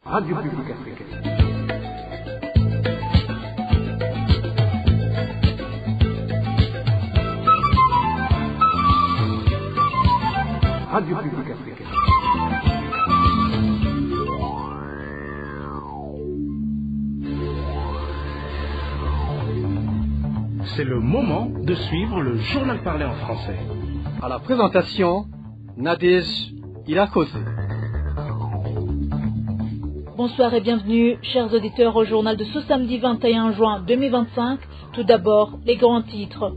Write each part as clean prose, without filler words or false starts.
Radio Publique Africaine. Radio Publique Africaine. C'est le moment de suivre le journal parlé en français. À la présentation, Nadège Ilakose. Bonsoir et bienvenue, chers auditeurs, au journal de ce samedi 21 juin 2025. Tout d'abord, les grands titres.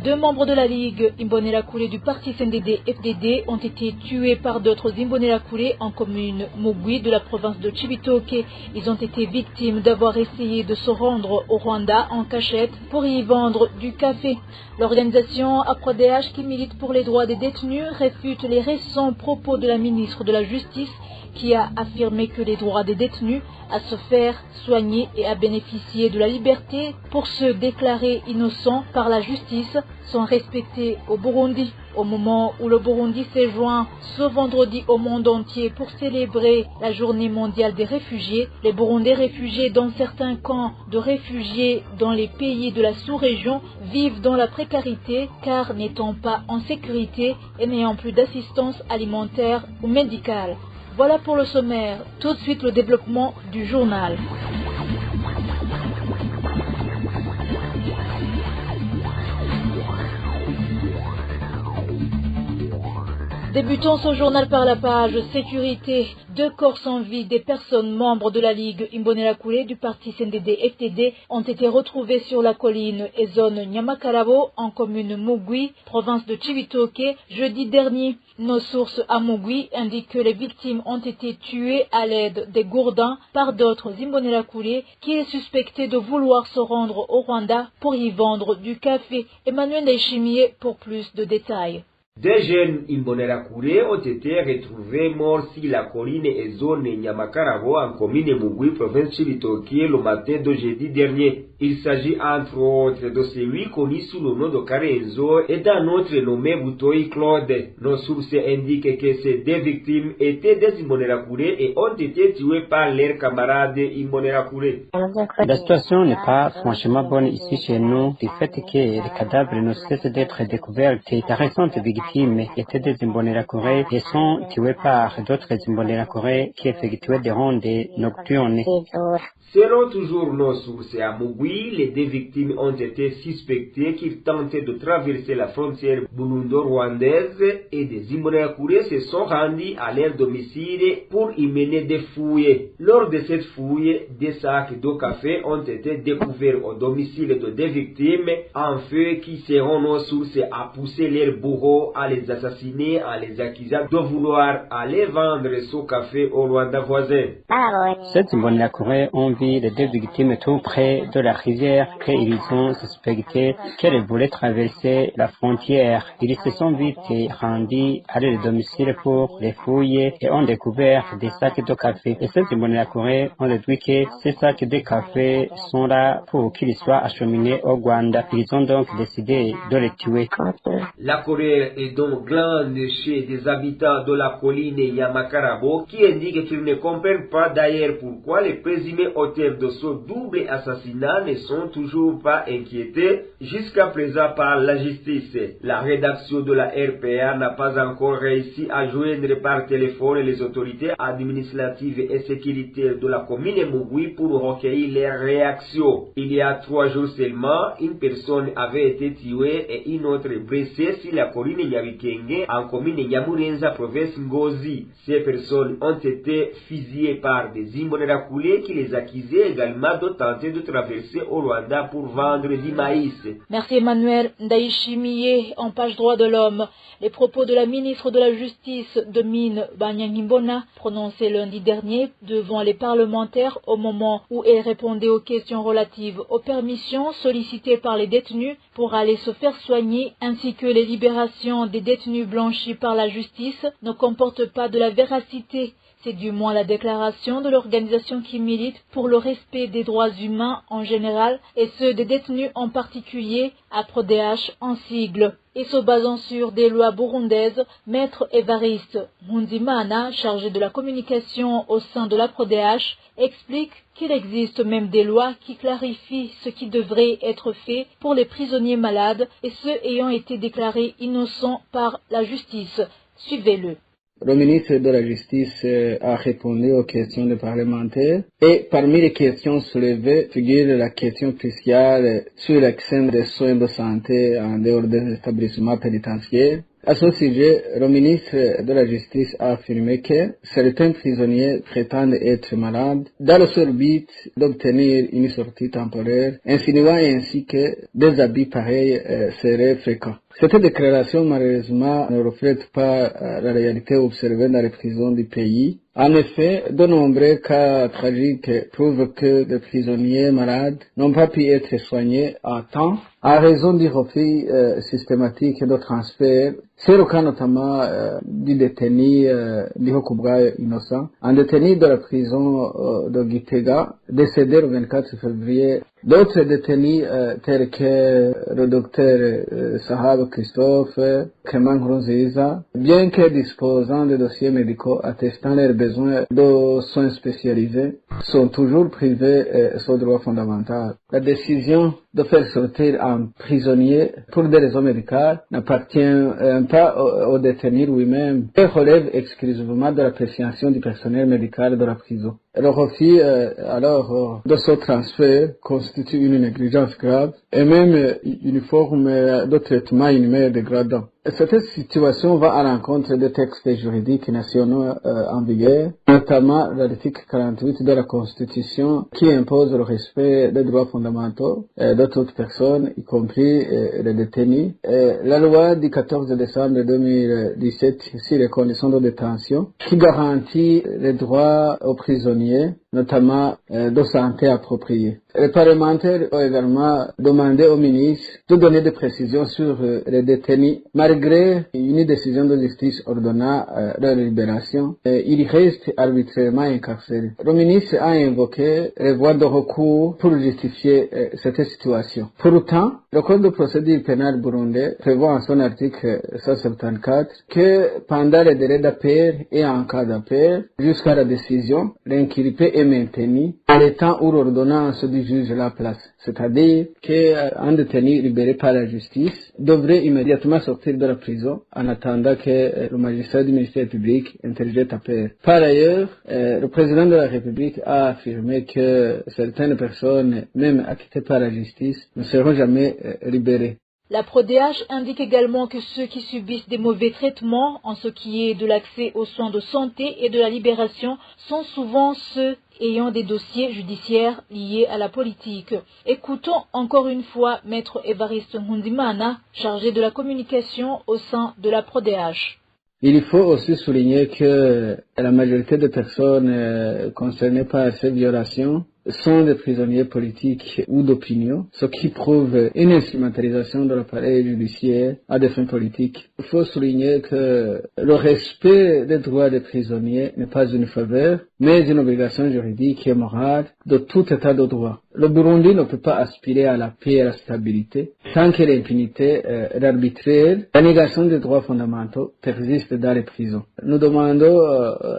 Deux membres de la Ligue Imbonerakure du parti CNDD-FDD ont été tués par d'autres Imbonerakure en commune Mugwi de la province de Cibitoke. Ils ont été victimes d'avoir essayé de se rendre au Rwanda en cachette pour y vendre du café. L'organisation APRODH, qui milite pour les droits des détenus, réfute les récents propos de la ministre de la Justice, qui a affirmé que les droits des détenus à se faire soigner et à bénéficier de la liberté pour se déclarer innocents par la justice sont respectés au Burundi. Au moment où le Burundi s'est joint ce vendredi au monde entier pour célébrer la journée mondiale des réfugiés, les Burundais réfugiés dans certains camps de réfugiés dans les pays de la sous-région vivent dans la précarité car n'étant pas en sécurité et n'ayant plus d'assistance alimentaire ou médicale. Voilà pour le sommaire. Tout de suite le développement du journal. Débutons ce journal par la page sécurité. Deux corps sans vie des personnes membres de la Ligue Imbonerakure du parti CNDD-FDD ont été retrouvés sur la colline et zone Nyamakarabo en commune Mugwi, province de Cibitoke, jeudi dernier. Nos sources à Mugwi indiquent que les victimes ont été tuées à l'aide des gourdins par d'autres Imbonerakure qui est suspecté de vouloir se rendre au Rwanda pour y vendre du café. Emmanuel Ndayishimiye pour plus de détails. Des jeunes Imbonerakure ont été retrouvés morts sur la colline et zone Nyamakarabo en commune Mugwi, province Cibitoke, le matin de jeudi dernier. Il s'agit entre autres de celui connu sous le nom de Karenzo et d'un autre nommé Butoyi Claude. Nos sources indiquent que ces deux victimes étaient des Imbonerakure et ont été tués par leurs camarades Imbonerakure. La situation n'est pas franchement bonne ici chez nous du fait que les cadavres ne cessent d'être découverts. Les récentes victimes étaient des Imbonerakure et sont tués par d'autres Imbonerakure qui effectuaient des rondes nocturnes. Selon toujours nos sources à Mugwi, les deux victimes ont été suspectées qu'ils tentaient de traverser la frontière burundo-rwandaise et des Imbonerakure se sont rendus à leur domicile pour y mener des fouilles. Lors de cette fouille, des sacs de café ont été découverts au domicile de deux victimes, en feu qui seront nos sources à pousser leurs bourreaux à les assassiner en les accusant de vouloir aller vendre ce café au Rwanda voisin. Ces Imbonerakure ont vu les deux victimes tout près de la rivière qu'ils ont suspecté qu'elles voulaient traverser la frontière. Ils se sont vite rendus à leur domicile pour les fouiller et ont découvert des sacs de café. Et ces Imbonerakure ont déduit que ces sacs de café sont là pour qu'ils soient acheminés au Rwanda. Ils ont donc décidé de les tuer. La colère est donc grande chez des habitants de la colline Nyamakarabo qui indiquent qu'ils ne comprennent pas d'ailleurs pourquoi les présumés auteurs de ce double assassinat ne sont toujours pas inquiétés jusqu'à présent par la justice. La rédaction de la RPA n'a pas encore réussi à joindre par téléphone les autorités administratives et sécuritaires de la commune Mugwi pour recueillir leurs réactions. Il y a 3 jours seulement, une personne avait été tuée et une autre blessée sur la colline Nyabikenge en commune Nyamurenza, province Ngozi. Ces personnes ont été fusillées par des Imbonerakure qui les accusaient également de tenter de traverser au Rwanda pour vendre du maïs. Merci Emmanuel Ndayishimiye. En page droit de l'homme, les propos de la ministre de la Justice de Mine Banyangimbona prononcés lundi dernier devant les parlementaires au moment où elle répondait aux questions relatives aux permissions sollicitées par les détenus pour aller se faire soigner ainsi que les libérations des détenus blanchis par la justice ne comportent pas de la véracité. C'est du moins la déclaration de l'organisation qui milite pour le respect des droits humains en général et ceux des détenus en particulier, APRODH en sigle. et se basant sur des lois burundaises. Maître Évariste Nkunzimana, chargé de la communication au sein de la PRODH, explique qu'il existe même des lois qui clarifient ce qui devrait être fait pour les prisonniers malades et ceux ayant été déclarés innocents par la justice. Suivez-le. Le ministre de la Justice a répondu aux questions des parlementaires et parmi les questions soulevées figure la question cruciale sur l'accès des soins de santé en dehors des établissements pénitentiaires. À ce sujet, le ministre de la Justice a affirmé que certains prisonniers prétendent être malades dans le seul but d'obtenir une sortie temporaire, insinuant ainsi que des abus pareils seraient fréquents. Cette déclaration, malheureusement, ne reflète pas la réalité observée dans les prisons du pays. En effet, de nombreux cas tragiques prouvent que des prisonniers malades n'ont pas pu être soignés à temps à raison du refus systématique de transfert. C'est le cas notamment du détenu Ndihokubwayo Innocent, un détenu de la prison de Gitega, décédé le 24 février. D'autres détenus tels que le docteur Sahab Christophe, Clément Nkurunziza, bien que disposant de dossiers médicaux attestant leurs besoins de soins spécialisés, sont toujours privés de droits fondamentaux. La décision de faire sortir un prisonnier pour des raisons médicales n'appartient pas au détenu lui-même et relève exclusivement de l'appréciation du personnel médical de la prison. Le refus alors de ce transfert constitue une négligence grave et même une forme de traitement inhumain et dégradant. Cette situation va à l'encontre des textes juridiques nationaux en vigueur, notamment l'article 48 de la Constitution qui impose le respect des droits fondamentaux de toute personne, y compris les détenus. La loi du 14 décembre 2017 sur les conditions de détention qui garantit les droits aux prisonniers, notamment de santé appropriée. Les parlementaires ont également demandé au ministre de donner des précisions sur les détenus. Malgré une décision de justice ordonnant leur libération, ils restent arbitrairement incarcérés. Le ministre a invoqué les voies de recours pour justifier cette situation. Pourtant, le Code de procédure pénale burundais prévoit en son article 174 que pendant les délais d'appel et en cas d'appel, jusqu'à la décision, l'inculpé est maintenu à l'état où l'ordonnance du juge la place. C'est-à-dire qu'un détenu libéré par la justice devrait immédiatement sortir de la prison en attendant que le magistrat du ministère public interjette appel. Par ailleurs, le président de la République a affirmé que certaines personnes, même acquittées par la justice, ne seront jamais libérées. La PRODH indique également que ceux qui subissent des mauvais traitements en ce qui est de l'accès aux soins de santé et de la libération sont souvent ceux ayant des dossiers judiciaires liés à la politique. Écoutons encore une fois Maître Évariste Nkunzimana, chargé de la communication au sein de la PRODH. Il faut aussi souligner que la majorité des personnes concernées par ces violations sont des prisonniers politiques ou d'opinion, ce qui prouve une instrumentalisation de l'appareil judiciaire à des fins politiques. Il faut souligner que le respect des droits des prisonniers n'est pas une faveur, mais une obligation juridique et morale de tout état de droit. Le Burundi ne peut pas aspirer à la paix et à la stabilité tant que l'impunité l'arbitraire, la négation des droits fondamentaux persiste dans les prisons. Nous demandons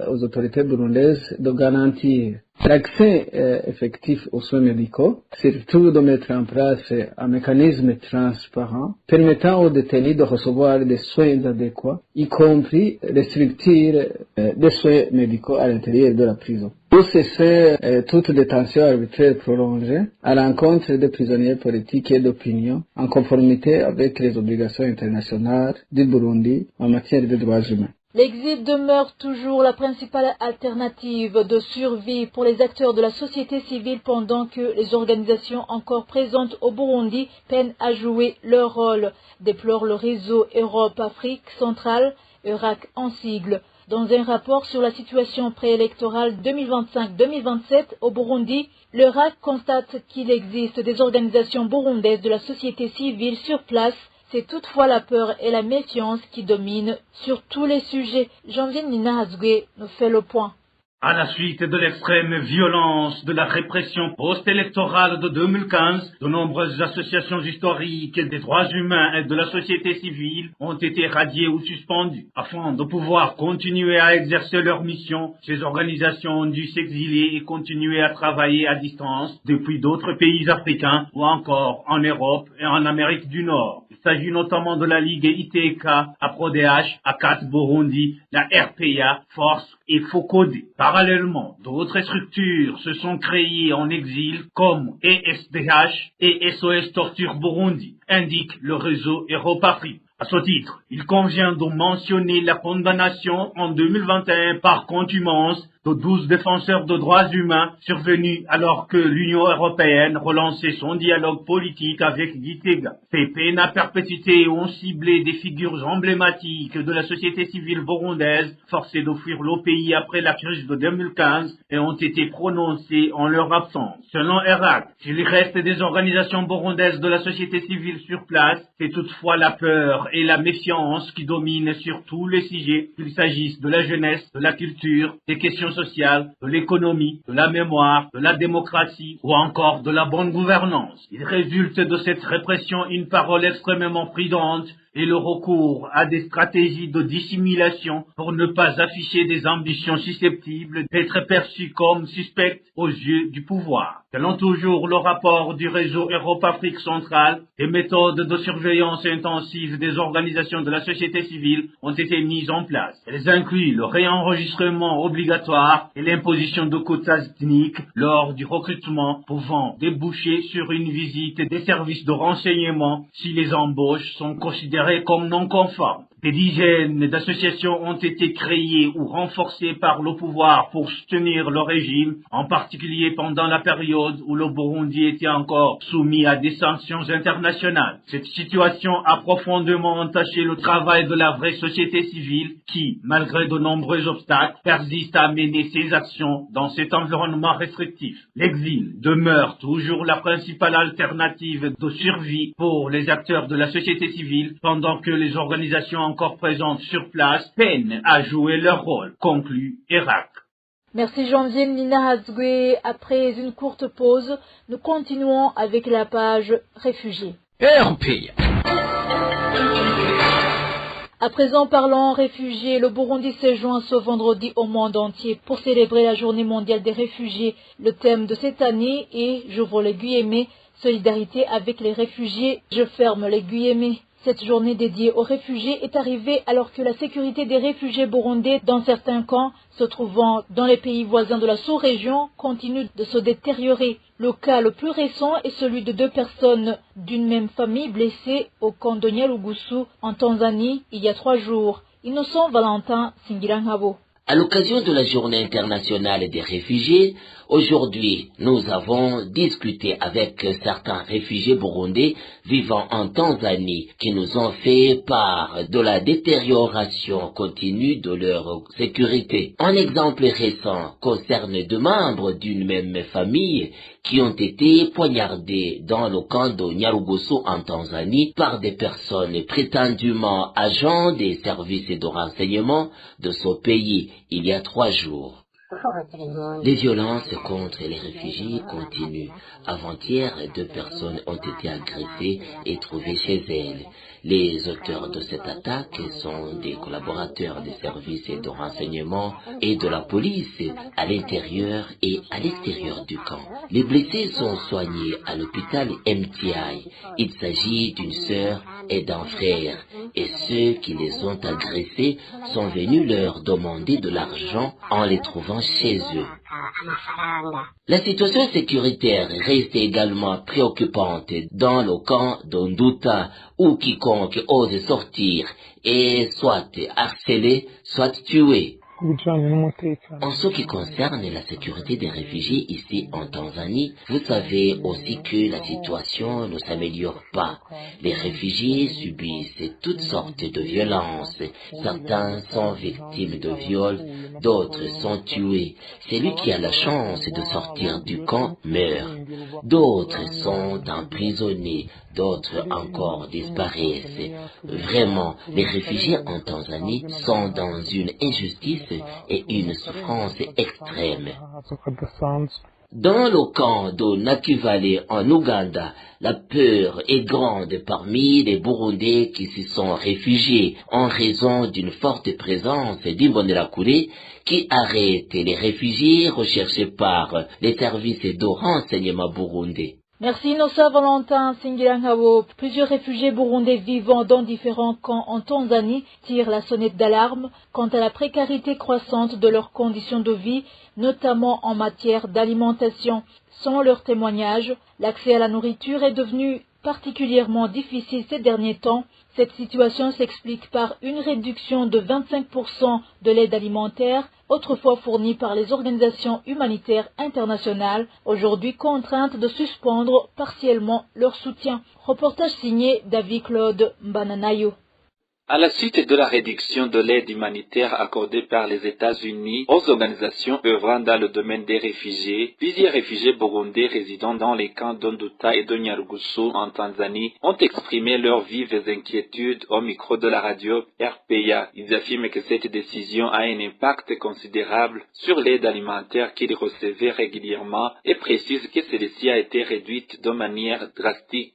aux autorités burundaises de garantir l'accès effectif aux soins médicaux, surtout de mettre en place un mécanisme transparent permettant aux détenus de recevoir des soins adéquats, y compris les structures des soins médicaux à l'intérieur de la prison. Pour cesser toute détention arbitraire prolongée à l'encontre des prisonniers politiques et d'opinion, en conformité avec les obligations internationales du Burundi en matière de droits humains. L'exil demeure toujours la principale alternative de survie pour les acteurs de la société civile pendant que les organisations encore présentes au Burundi peinent à jouer leur rôle, déplore le réseau Europe-Afrique centrale, EURAC en sigle. Dans un rapport sur la situation préélectorale 2025-2027 au Burundi, l'EURAC constate qu'il existe des organisations burundaises de la société civile sur place. C'est toutefois la peur et la méfiance qui dominent sur tous les sujets. Janvier Nina Hazoué nous fait le point. À la suite de l'extrême violence de la répression post-électorale de 2015, de nombreuses associations historiques des droits humains et de la société civile ont été radiées ou suspendues. Afin de pouvoir continuer à exercer leur mission, ces organisations ont dû s'exiler et continuer à travailler à distance depuis d'autres pays africains ou encore en Europe et en Amérique du Nord. Il s'agit notamment de la Ligue ITK, APRODH, ACAT Burundi, la RPA, Force et FOCODE. Parallèlement, d'autres structures se sont créées en exil comme ESDH et SOS Torture Burundi, indique le réseau Europafrique. À ce titre, il convient de mentionner la condamnation en 2021 par contumace de 12 défenseurs de droits humains survenus alors que l'Union européenne relançait son dialogue politique avec Gitega. Ces peines à perpétuité ont ciblé des figures emblématiques de la société civile burundaise forcées de fuir le pays après la crise de 2015 et ont été prononcées en leur absence. Selon ERAC, s'il reste des organisations burundaises de la société civile sur place, c'est toutefois la peur et la méfiance qui dominent sur tous les sujets, qu'il s'agisse de la jeunesse, de la culture, des questions sociales, de l'économie, de la mémoire, de la démocratie ou encore de la bonne gouvernance. Il résulte de cette répression une parole extrêmement prudente et le recours à des stratégies de dissimulation pour ne pas afficher des ambitions susceptibles d'être perçues comme suspectes aux yeux du pouvoir. Selon toujours le rapport du réseau Europe-Afrique centrale, des méthodes de surveillance intensive des organisations de la société civile ont été mises en place. Elles incluent le réenregistrement obligatoire et l'imposition de quotas ethniques lors du recrutement pouvant déboucher sur une visite des services de renseignement si les embauches sont considérées comme non conformes. Des dizaines d'associations ont été créées ou renforcées par le pouvoir pour soutenir le régime, en particulier pendant la période où le Burundi était encore soumis à des sanctions internationales. Cette situation a profondément entaché le travail de la vraie société civile qui, malgré de nombreux obstacles, persiste à mener ses actions dans cet environnement restrictif. L'exil demeure toujours la principale alternative de survie pour les acteurs de la société civile, pendant que les organisations encore présentes sur place peinent à jouer leur rôle, conclut ERAC. Merci Janvier Nina Hazgue. Après une courte pause, nous continuons avec la page réfugiés. À présent, parlons réfugiés. Le Burundi s'est joint ce vendredi au monde entier pour célébrer la journée mondiale des réfugiés. Le thème de cette année est, j'ouvre les guillemets, solidarité avec les réfugiés, je ferme les guillemets. Cette journée dédiée aux réfugiés est arrivée alors que la sécurité des réfugiés burundais dans certains camps se trouvant dans les pays voisins de la sous-région continue de se détériorer. Le cas le plus récent est celui de 2 personnes d'une même famille blessées au camp de Nyarugusu en Tanzanie il y a 3 jours. Innocent Valentin Singiranghabo. À l'occasion de la Journée internationale des réfugiés, aujourd'hui, nous avons discuté avec certains réfugiés burundais vivant en Tanzanie qui nous ont fait part de la détérioration continue de leur sécurité. Un exemple récent concerne 2 membres d'une même famille qui ont été poignardés dans le camp de Nyarugusu en Tanzanie par des personnes prétendument agents des services de renseignement de ce pays il y a 3 jours. Les violences contre les réfugiés continuent. Avant-hier, 2 personnes ont été agressées et trouvées chez elles. Les auteurs de cette attaque sont des collaborateurs des services de renseignement et de la police à l'intérieur et à l'extérieur du camp. Les blessés sont soignés à l'hôpital MTI. Il s'agit d'une sœur et d'un frère. Et ceux qui les ont agressés sont venus leur demander de l'argent en les trouvant chez eux. La situation sécuritaire reste également préoccupante dans le camp d'Onduta où quiconque ose sortir est soit harcelé, soit tué. En ce qui concerne la sécurité des réfugiés ici en Tanzanie, vous savez aussi que la situation ne s'améliore pas. Les réfugiés subissent toutes sortes de violences. Certains sont victimes de viols, d'autres sont tués. Celui qui a la chance de sortir du camp meurt. D'autres sont emprisonnés, d'autres encore disparaissent. Vraiment, les réfugiés en Tanzanie sont dans une injustice et une souffrance extrême. Dans le camp de Nakivale en Ouganda, la peur est grande parmi les Burundais qui s'y sont réfugiés en raison d'une forte présence d'Imbonerakure qui arrête les réfugiés recherchés par les services de renseignement burundais. Merci Innocent Valentin Singirangabo. Plusieurs réfugiés burundais vivant dans différents camps en Tanzanie tirent la sonnette d'alarme quant à la précarité croissante de leurs conditions de vie, notamment en matière d'alimentation. Sans leur témoignage, l'accès à la nourriture est devenu particulièrement difficile ces derniers temps. Cette situation s'explique par une réduction de 25% de l'aide alimentaire, autrefois fournie par les organisations humanitaires internationales, aujourd'hui contraintes de suspendre partiellement leur soutien. Reportage signé David Claude Mbananayo. À la suite de la réduction de l'aide humanitaire accordée par les États-Unis aux organisations œuvrant dans le domaine des réfugiés, plusieurs réfugiés burundais résidant dans les camps d'Onduta et de Nyarugusu en Tanzanie ont exprimé leurs vives inquiétudes au micro de la radio RPA. Ils affirment que cette décision a un impact considérable sur l'aide alimentaire qu'ils recevaient régulièrement et précisent que celle-ci a été réduite de manière drastique.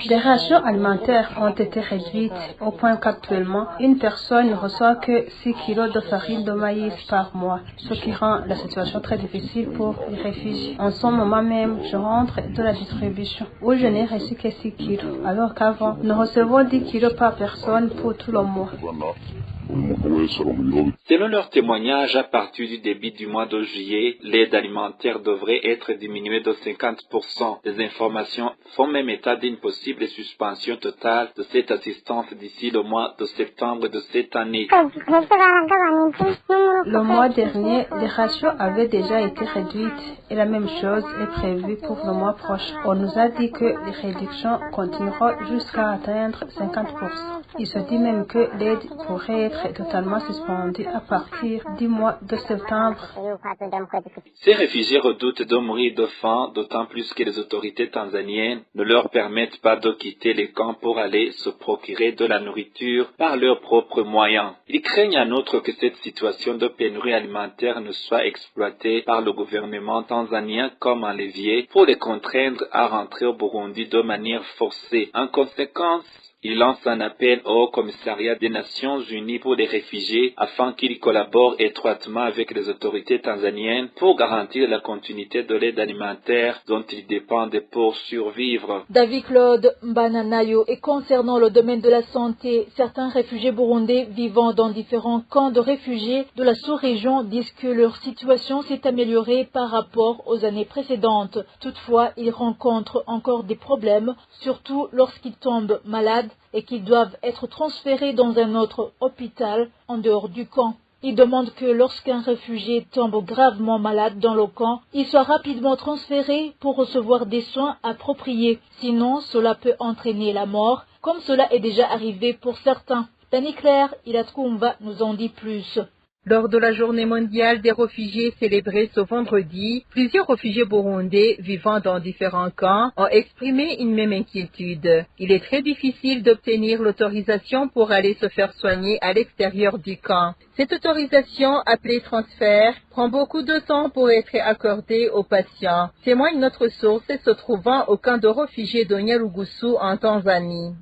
Les rations alimentaires ont été réduites au point qu'actuellement, une personne ne reçoit que 6 kilos de farine de maïs par mois, ce qui rend la situation très difficile pour les réfugiés. En ce moment même, je rentre de la distribution où je n'ai reçu que 6 kilos, alors qu'avant, nous recevons 10 kilos par personne pour tout le mois. Selon leur témoignage, à partir du début du mois de juillet, l'aide alimentaire devrait être diminuée de 50%. Les informations font même état d'une possible suspension totale de cette assistance d'ici le mois de septembre de cette année. Le mois dernier, les ratios avaient déjà été réduites et la même chose est prévue pour le mois prochain. On nous a dit que les réductions continueront jusqu'à atteindre 50%. Il se dit même que l'aide pourrait être totalement suspendue à partir du mois de septembre. Ces réfugiés redoutent de mourir de faim, d'autant plus que les autorités tanzaniennes ne leur permettent pas de quitter les camps pour aller se procurer de la nourriture par leurs propres moyens. Ils craignent en outre que cette situation de pénurie alimentaire ne soit exploitée par le gouvernement tanzanien comme un levier pour les contraindre à rentrer au Burundi de manière forcée. En conséquence, il lance un appel au commissariat des Nations Unies pour les réfugiés afin qu'il collabore étroitement avec les autorités tanzaniennes pour garantir la continuité de l'aide alimentaire dont ils dépendent pour survivre. David Claude Mbananayo. Et concernant le domaine de la santé, certains réfugiés burundais vivant dans différents camps de réfugiés de la sous-région disent que leur situation s'est améliorée par rapport aux années précédentes. Toutefois, ils rencontrent encore des problèmes, surtout lorsqu'ils tombent malades et qu'ils doivent être transférés dans un autre hôpital en dehors du camp. Ils demandent que lorsqu'un réfugié tombe gravement malade dans le camp, il soit rapidement transféré pour recevoir des soins appropriés. Sinon, cela peut entraîner la mort, comme cela est déjà arrivé pour certains. Dani Claire Ilatkumba nous en dit plus. Lors de la journée mondiale des réfugiés célébrée ce vendredi, plusieurs réfugiés burundais vivant dans différents camps ont exprimé une même inquiétude. Il est très difficile d'obtenir l'autorisation pour aller se faire soigner à l'extérieur du camp. Cette autorisation, appelée transfert, prend beaucoup de temps pour être accordée aux patients, témoigne notre source se trouvant au camp de réfugiés de Nyarugusu en Tanzanie.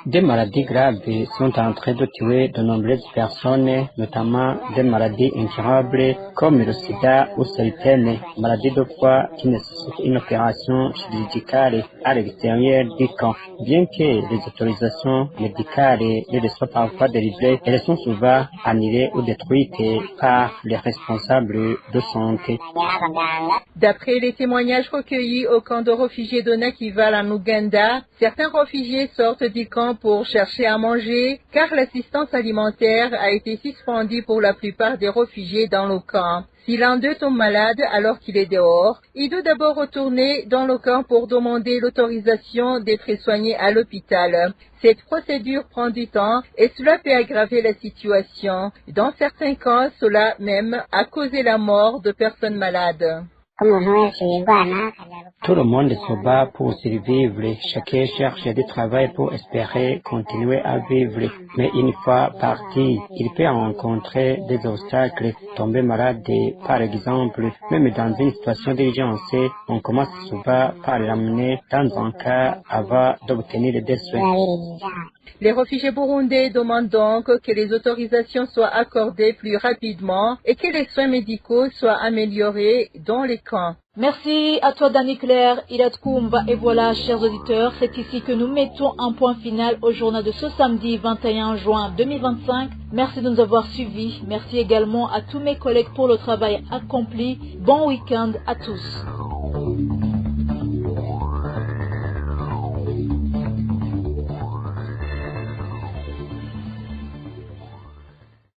Des maladies graves sont en train de tuer de nombreuses personnes, notamment des maladies incurables comme le sida ou certaines maladies de foie qui nécessitent une opération chirurgicale à l'extérieur du camp. Bien que les autorisations médicales ne soient parfois délivrées, elles sont souvent annulées ou détruites par les responsables de santé. D'après les témoignages recueillis au camp de réfugiés de Nakivale en Ouganda, certains réfugiés sortent du camp pour chercher à manger car l'assistance alimentaire a été suspendue pour la plupart des réfugiés dans le camp. Si l'un d'eux tombe malade alors qu'il est dehors, il doit d'abord retourner dans le camp pour demander l'autorisation d'être soigné à l'hôpital. Cette procédure prend du temps et cela peut aggraver la situation. Dans certains cas, cela même a causé la mort de personnes malades. Tout le monde se bat pour survivre. Chacun cherche du travail pour espérer continuer à vivre. Mais une fois parti, il peut rencontrer des obstacles, tomber malade par exemple. Même dans une situation d'urgence, on commence souvent par l'amener dans un cas avant d'obtenir des soins. Les réfugiés burundais demandent donc que les autorisations soient accordées plus rapidement et que les soins médicaux soient améliorés dans les camps. Merci à toi, Dani Claire, Ilat Koumba. Et voilà, chers auditeurs, c'est ici que nous mettons un point final au journal de ce samedi 21 juin 2025. Merci de nous avoir suivis. Merci également à tous mes collègues pour le travail accompli. Bon week-end à tous.